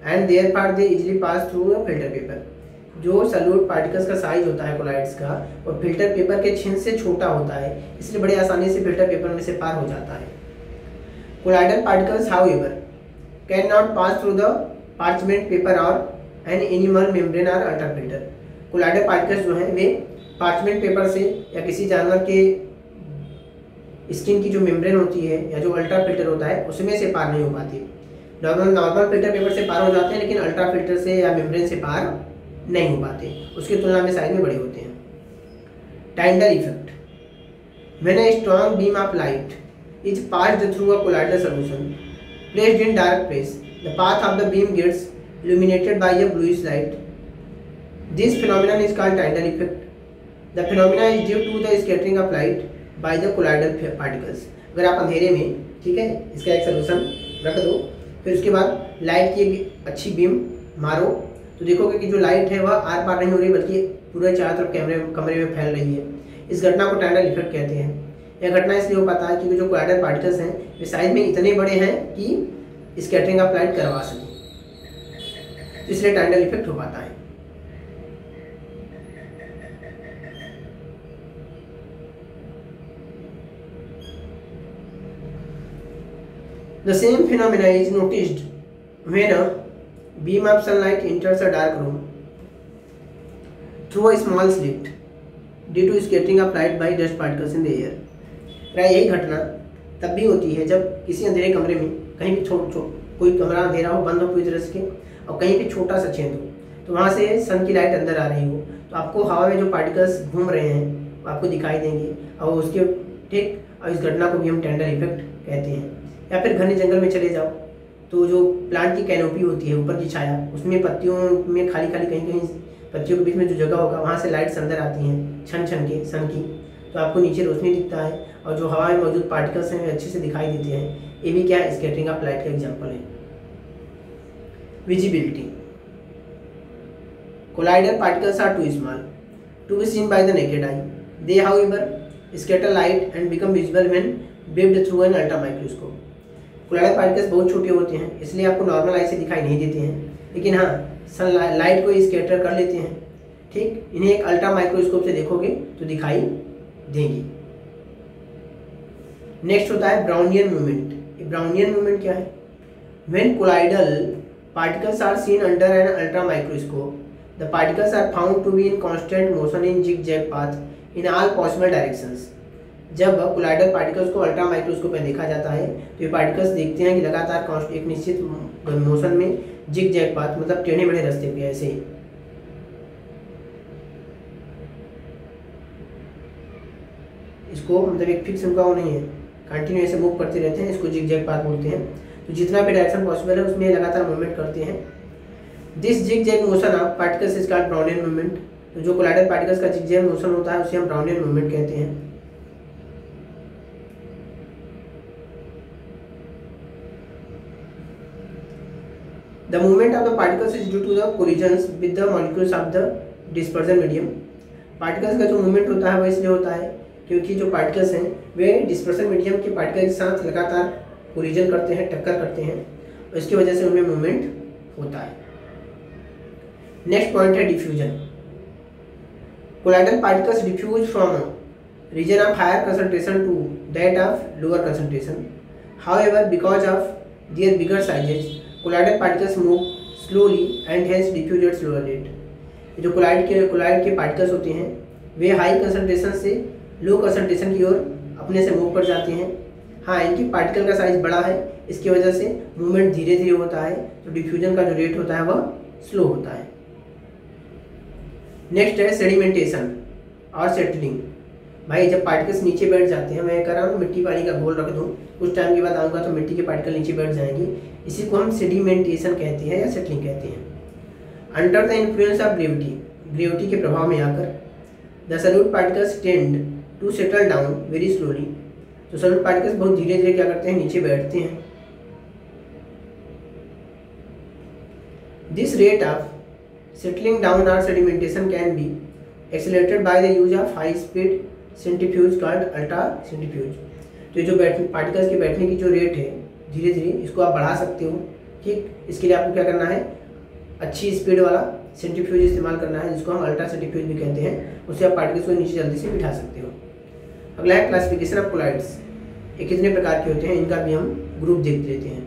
and therefore they easily pass through a filter paper. जो सॉल्यूट पार्टिकल्स का size होता है कोलाइड्स का और फिल्टर पेपर के छिन से छोटा होता है, इसलिए बड़ी आसानी से फिल्टर पेपर में से पार हो जाता है। Colloidal particles however can not pass through the parchment paper और एन एनिमल मेम्ब्रेन और अल्ट्रा फिल्टर। कोलाइडल पार्टिकल्स जो हैं वे पार्चमेंट पेपर से या किसी जानवर के स्किन की जो मेम्ब्रेन होती है या जो अल्ट्रा फिल्टर होता है उसमें से पार नहीं हो पाती। नॉर्मल फिल्टर पेपर से पार हो जाते हैं लेकिन अल्ट्रा फिल्टर से या मेम्ब्रेन से पार नहीं हो पाते, उसकी तुलना में साइज में बड़े होते हैं। Tyndall effect. When a strong beam of light is passed through a colloidal solution placed in dark place, the path of the beam gets illuminated by a bluish light. This phenomenon is called tyndall effect. The phenomenon is due to the scattering of light by the colloidal particles. अगर आप अंधेरे में, ठीक है, इसका एक solution रख दो, फिर उसके बाद लाइट की एक अच्छी बीम मारो तो देखोगे कि जो लाइट है वह आर पार नहीं हो रही बल्कि पूरे चारों तरफ कमरे में फैल रही है। इस घटना को टाइंडल इफेक्ट कहते हैं। यह घटना इसलिए हो पाता है क्योंकि जो कोलाइडल पार्टिकल्स हैं वे साइज में इतने बड़े हैं कि स्कैटरिंग ऑफ लाइट करवा सकें, इसलिए टाइंडल इफेक्ट हो पाता है। The same phenomena is noticed when a beam of sunlight enters a dark room through a small slit due to scattering of light by dust particles in the air। यही घटना तब भी होती है जब किसी अंधेरे कमरे में कहीं भी कोई कमरा अंधेरा हो, बंद हो पूरी तरह से, और कहीं भी छोटा सा छेद हो, तो वहाँ से सन की लाइट अंदर आ रही हो, तो आपको हवा में जो पार्टिकल्स घूम रहे हैं वो आपको दिखाई देंगे, और उसके ठीक, और इस घटना को भी हम टेंडर इफेक्ट कहते हैं। या फिर घने जंगल में चले जाओ तो जो प्लांट की कैनोपी होती है, ऊपर की छाया, उसमें पत्तियों में खाली खाली कहीं कहीं पत्तियों के बीच में जो जगह होगा वहाँ से लाइट्स अंदर आती हैं छन छन के सन की, तो आपको नीचे रोशनी दिखता है, और जो हवा में मौजूद पार्टिकल्स हैं अच्छे से दिखाई देते हैं। ये भी क्या है, स्कैटरिंग ऑफ लाइट का एग्जाम्पल है। Visibility, collider particles are too small to be seen by the naked eye. They however scatter light and become visible when viewed through an ultra microscope. collider particles बहुत छोटे होते हैं, इसलिए आपको normal आई से दिखाई नहीं देते हैं, लेकिन हाँ सन लाइट को स्कैटर कर लेते हैं। ठीक, इन्हें एक अल्ट्रा माइक्रोस्कोप से देखोगे तो दिखाई देंगी। नेक्स्ट होता है ब्राउनियन मूवमेंट। ये ब्राउनियन मूवमेंट क्या है? When colloidal particles are seen under an ultra microscope, the particles are found to be in constant motion in zigzag path in all possible directions। जब कोलाइडल पार्टिकल्स को ultra microscope में देखा जाता है तो ये पार्टिकल्स देखते हैं कि लगातार एक निश्चित मोशन में जिगजैग पाथ, मतलब टेढ़े मेढ़े रास्ते पे ऐसे इसको, मतलब एक फिक्स उनका वो नहीं है, कंटिन्यू ऐसे मूव करते रहते हैं, इसको जिगजैग पाथ बोलते हैं। तो जितना भी डायरेक्शन पॉसिबल है उसमें लगातार मूवमेंट करते हैं। This zigzag motion of particles is called Brownian movement. तो जो कोलाइडल पार्टिकल्स का जिगजैग मोशन होता है उसे हम ब्राउनियन मूवमेंट कहते हैं। The movement of the particles is due to the collisions with the molecules of the dispersion medium. Particles का जो मूवमेंट होता है वो इसलिए होता है क्योंकि जो पार्टिकल्स हैं वे डिस्पर्जन मीडियम के पार्टिकल के साथ लगातार कोलिजन करते हैं, टक्कर करते हैं, और इसकी वजह से उनमें मूवमेंट होता है। नेक्स्ट पॉइंट है diffusion. Colloidal particles diffuse from region of higher concentration to that of lower concentration. However because of their bigger sizes colloidal particles move slowly and hence diffuse at slower rate. जो colloid के particles होते हैं वे high concentration से low concentration की ओर अपने से move कर जाते हैं। हाँ, इनकी पार्टिकल का साइज बड़ा है, इसकी वजह से मूवमेंट धीरे धीरे होता है, तो डिफ्यूजन का जो रेट होता है वह स्लो होता है। नेक्स्ट है सेडिमेंटेशन और सेटलिंग। भाई जब पार्टिकल्स नीचे बैठ जाते हैं, मैं कह रहा हूँ मिट्टी पानी का घोल रख दूँ, कुछ टाइम के बाद आऊँगा तो मिट्टी के पार्टिकल नीचे बैठ जाएंगे, इसी को हम सेडिमेंटेशन कहते हैं या सेटलिंग कहते हैं। Under the influence of gravity के प्रभाव में आकर the solute particles tend to settle down very slowly. तो सॉलिड पार्टिकल्स बहुत धीरे धीरे क्या करते हैं, नीचे बैठते हैं। This rate of settling down और sedimentation can be accelerated by the use of high speed centrifuge called ultra centrifuge. तो ये जो पार्टिकल्स के बैठने की जो रेट है धीरे धीरे, इसको आप बढ़ा सकते हो। ठीक, इसके लिए आपको क्या करना है, अच्छी स्पीड वाला सेंट्रीफ्यूज इस्तेमाल करना है, जिसको हम अल्ट्रा सेंट्रीफ्यूज भी कहते हैं। उससे आप पार्टिकल्स को नीचे जल्दी से बिठा सकते हो। अगला है क्लासिफिकेशन ऑफ कोलाइड्स। ये कितने प्रकार के होते हैं, इनका भी हम ग्रुप देख लेते हैं।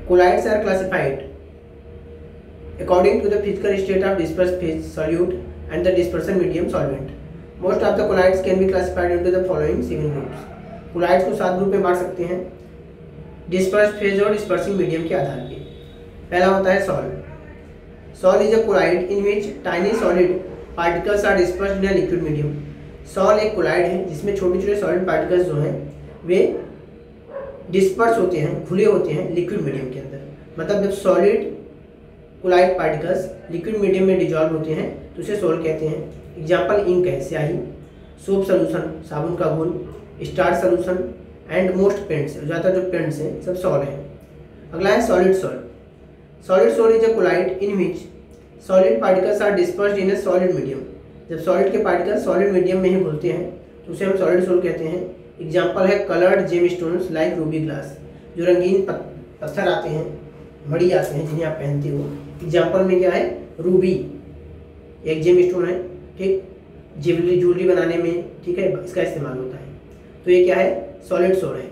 Colloids are classified according to the physical state of disperse phase solute and the dispersion medium solvent. Most of the colloids can be classified into the following 7 groups. Colloids को 7 ग्रुप में बांट सकते हैं disperse phase और dispersing medium के आधार पे। पहला होता है sol. Sol is a colloid in which tiny solid particles are dispersed in a liquid medium. Sol एक कोलाइड है जिसमें छोटे छोटे सॉलिड पार्टिकल्स जो हैं वे डिस्पर्स होते हैं, घुले होते हैं लिक्विड मीडियम के अंदर। मतलब जब solid colloid particles liquid medium में डिजॉल्व होते हैं तो उसे सॉल कहते हैं। एग्जाम्पल इंक है, स्याही, सोप सोल्यूशन, साबुन का घोल, starch solution and most paints, ज़्यादातर जो पेंट्स हैं सब सॉल हैं। अगला है solid sol. Solid sol is a colloid in which solid particles are dispersed in a solid medium. जब सॉलिड के पार्टिकल्स सॉलिड मीडियम में ही घुलते हैं तो उसे हम सॉलिड सोल कहते हैं। एग्जाम्पल है coloured gem stones like ruby glass. जो रंगीन पत्थर आते हैं, मणि आते हैं जिन्हें आप पहनते हो, एग्जाम्पल में क्या है, रूबी एक जेम स्टोन है। ठीक, ज्वेलरी बनाने में, ठीक है, इसका इस्तेमाल होता है। तो ये क्या है, सॉलिड सोल है।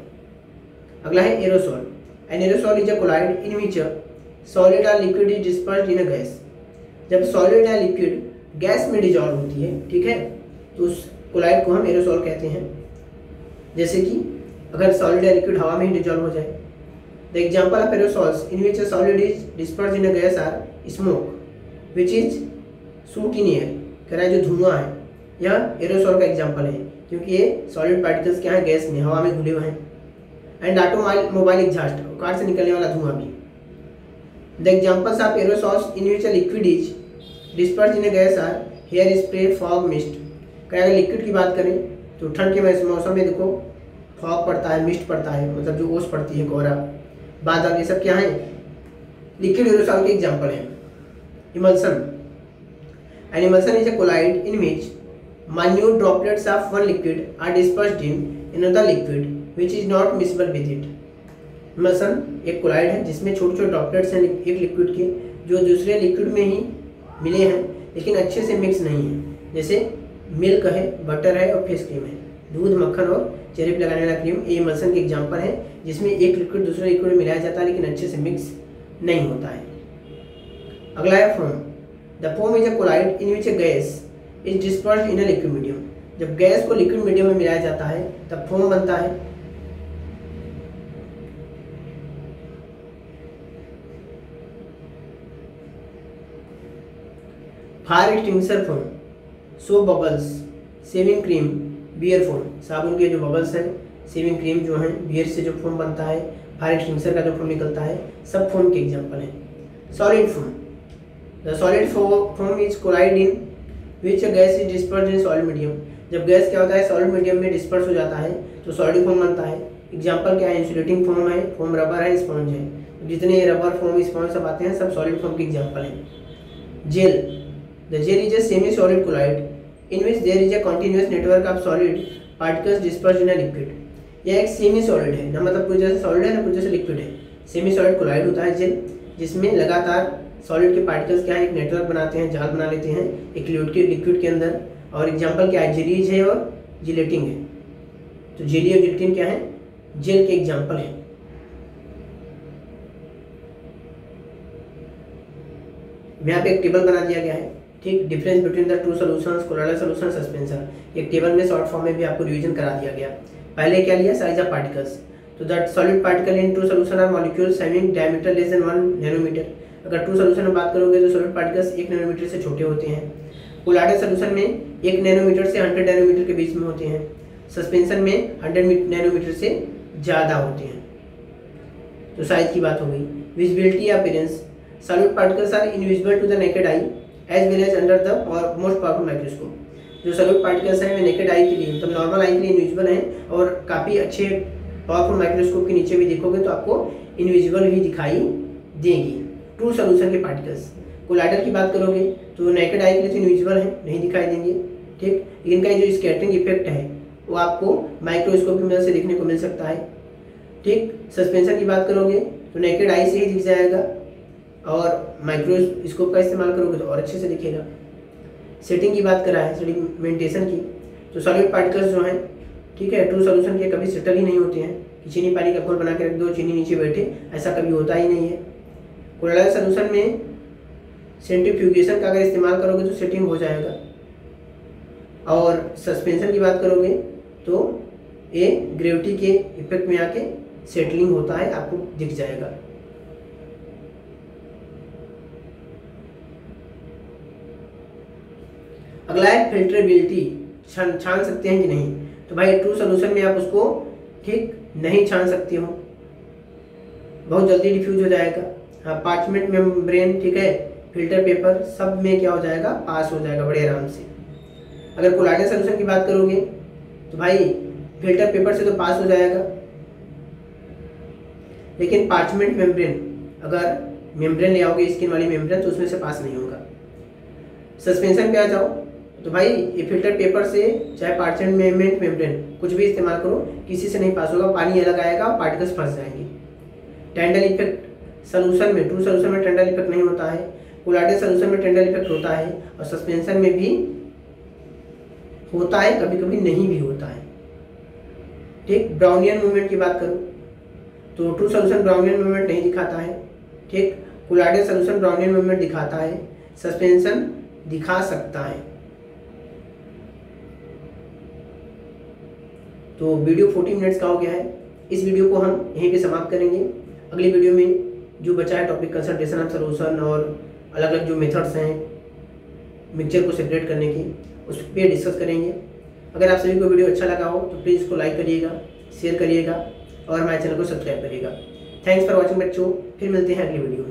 अगला है aerosol. An aerosol is a colloid in which solid और liquid is dispersed in a gas. जब सॉलिड या लिक्विड गैस में डिजॉल्व होती है, ठीक है, तो उस कोलाइड को हम एरोसॉल कहते हैं। जैसे कि अगर सॉलिड या लिक्विड हवा में ही डिजॉल्व हो जाए। The example of aerosols in which a solid is dispersed in a gas are smoke which is soot in air. कह रहा है जो धुआं है यह एरोसॉल का एग्जाम्पल है, क्योंकि ये सॉलिड पार्टिकल्स क्या है, गैस में, हवा में घुले हुए हैं। एंड ऑटोमोबाइल एग्जॉस्ट, कार से निकलने वाला धुआं भी। The examples of aerosols in which a liquid is dispersed in a gas are hair spray, fog, mist. क्या अगर लिक्विड की बात करें तो ठंड के मौसम में देखो फॉग पड़ता है, मिस्ट पड़ता है, मतलब जो ओस पड़ती है, कोहरा, बादल, ये सब क्या है, लिक्विड एरोसॉल के एग्जाम्पल है। Emulsion. An emulsion is a colloid in which minute droplets of one liquid are dispersed in another liquid which is not miscible with it। Emulsion एक कोलाइड है जिसमें छोटे छोटे ड्रॉपलेट्स हैं एक लिक्विड के, जो दूसरे लिक्विड में ही मिले हैं लेकिन अच्छे से मिक्स नहीं है। जैसे मिल्क है, बटर है और फेस क्रीम है, दूध, मक्खन और चेहरे पर लगाने वाला क्रीम, ये इमल्सन के एग्जाम्पल है जिसमें एक लिक्विड दूसरे लिक्विड में मिलाया जाता है लेकिन अच्छे से मिक्स नहीं होता है। अगला है foam. The foam is a colloid in which a gas is dispersed in a liquid medium. जब गैस को लिक्विड मीडियम में मिलाया जाता है तब फोम बनता है। Fire extinguisher foam, soap bubbles, shaving cream, beer foam. साबुन के जो बबल्स हैं, शेविंग क्रीम जो है, बियर से जो फोम बनता है, फायर एक्सटिंग्विशर का जो फोम निकलता है, सब फोम के एग्जाम्पल हैं। Solid foam. The solid foam is colloid in which gas is dispersed in solid medium. जब गैस क्या होता है, सॉलिड मीडियम में डिस्पर्स हो जाता है तो सॉलिड फोम बनता है। एग्जाम्पल क्या है, इंसुलेटिंग फोम है, फोम रबर है, स्पॉन्ज है। जितने रबर, फोम, स्पॉन्ज सब आते हैं सब सॉलिड फोम के एग्जाम्पल हैं। Gel. The gel is a semi solid colloid in which there is a continuous network of solid particles dispersed in a liquid. यह एक सेमी सॉलिड है ना, मतलब कुछ जैसे सॉलिड है ना कुछ जैसे लिक्विड है। सेमी सॉलिड कोलाइड होता है जेल, जिसमें लगातार सॉलिड के पार्टिकल्स क्या है, एक नेटवर्क बनाते हैं, जाल बना लेते हैं एक लिक्विड के अंदर। और एग्जांपल क्या है, जेलीज है और जिलेटिन है। तो जेली और जिलेटिन क्या है, जेल के एग्जांपल है। यहाँ पे एक टेबल बना दिया गया है, ठीक, difference between the two solutions, colloidal solution, suspension. एक टेबल में शॉर्ट फॉर्म में भी आपको रिवीजन करा दिया गया। पहले क्या लिया, साइज ऑफ पार्टिकल्स। तो that solid particle in true solution are molecules having diameter less than 1 nanometre. अगर टू सॉल्यूशन में बात करोगे तो सॉलिड पार्टिकल्स 1 नैनोमीटर से छोटे होते हैं। कोलोइडल सॉल्यूशन में 1 नैनोमीटर से 100 नैनोमीटर के बीच में होते हैं। सस्पेंशन में 100 नैनोमीटर से ज़्यादा होते हैं। तो साइज की बात हो गई। Visibility appearance. Solid particles are invisible to the naked eye as well as under the most powerful microscope. जो सॉलिड पार्टिकल्स हैं वे नेकेड आई के लिए, मतलब नॉर्मल आई के लिए इनविजिबल हैं, और काफ़ी अच्छे पावरफुल माइक्रोस्कोप के नीचे भी देखोगे तो आपको इनविजिबल भी दिखाई देंगी ट्रू सॉल्यूशन के पार्टिकल्स। कोलाइडल की बात करोगे तो नेकेड आई के लिए तो इनविजिबल है, नहीं दिखाई देंगे, ठीक, लेकिन इनका जो स्कैटरिंग इफेक्ट है वो आपको माइक्रोस्कोप की मदद से देखने को मिल सकता है, ठीक। सस्पेंशन की बात करोगे तो नेकेड आई से ही दिख जाएगा, और माइक्रोस्कोप का इस्तेमाल करोगे तो और अच्छे से दिखेगा। सेटिंग की बात करा है, सेडिमेंटेशन की, तो सॉलिड पार्टिकल्स जो हैं, ठीक है, ट्रू सॉल्यूशन के कभी सेटल ही नहीं होते हैं कि चीनी पानी का घोल बना के रख दो, चीनी नीचे बैठे, ऐसा कभी होता ही नहीं है। कोलोइडल सॉल्यूशन में सेंट्रीफ्यूगेशन का अगर इस्तेमाल करोगे तो सेटिंग हो जाएगा, और सस्पेंशन की बात करोगे तो ये ग्रेविटी के इफेक्ट में आके सेटलिंग होता है, आपको दिख जाएगा। अगला है फिल्टरेबिलिटी, छान सकते हैं कि नहीं। तो भाई ट्रू सॉल्यूशन में आप उसको ठीक नहीं छान सकते हो, बहुत जल्दी डिफ्यूज हो जाएगा। हाँ, पार्चमेंट मेम्ब्रेन, ठीक है, फिल्टर पेपर, सब में क्या हो जाएगा, पास हो जाएगा बड़े आराम से। अगर कोलाइडल सॉल्यूशन की बात करोगे तो भाई फिल्टर पेपर से तो पास हो जाएगा, लेकिन पार्चमेंट मेम्ब्रेन, अगर मेम्ब्रेन ले आओगे स्किन वाली मेम्ब्रेन, तो उसमें से पास नहीं होगा। सस्पेंशन पे आ जाओ तो भाई ये फिल्टर पेपर से चाहे पार्चमेंट मेम्ब्रेन कुछ भी इस्तेमाल करो, किसी से नहीं पास होगा, पानी अलग आएगा और पार्टिकल्स फंस जाएंगे। टेंडल इफेक्ट सॉल्यूशन में, ट्रू सॉल्यूशन में टेंडल इफेक्ट नहीं होता है, कोलाइडल सॉल्यूशन में टेंडल इफेक्ट होता है, और सस्पेंशन में भी होता है, कभी कभी नहीं भी होता है। ठीक। ब्राउनियन मूवमेंट की बात करूँ तो ट्रू सॉल्यूशन ब्राउनियन मूवमेंट नहीं दिखाता है। ठीक। कोलाइडल सॉल्यूशन ब्राउनियन मूवमेंट दिखाता है, सस्पेंशन दिखा सकता है। तो वीडियो 40 मिनट्स का हो गया है। इस वीडियो को हम यहीं पे समाप्त करेंगे। अगली वीडियो में जो बचा है टॉपिक कंसंट्रेशन ऑफ सॉल्यूशन और अलग अलग जो मेथड्स हैं मिक्सचर को सेपरेट करने की, उस पर डिस्कस करेंगे। अगर आप सभी को वीडियो अच्छा लगा हो तो प्लीज़ इसको लाइक करिएगा, शेयर करिएगा और हमारे चैनल को सब्सक्राइब करिएगा। थैंक्स फॉर वॉचिंग बच्चों, फिर मिलते हैं अगली वीडियो में।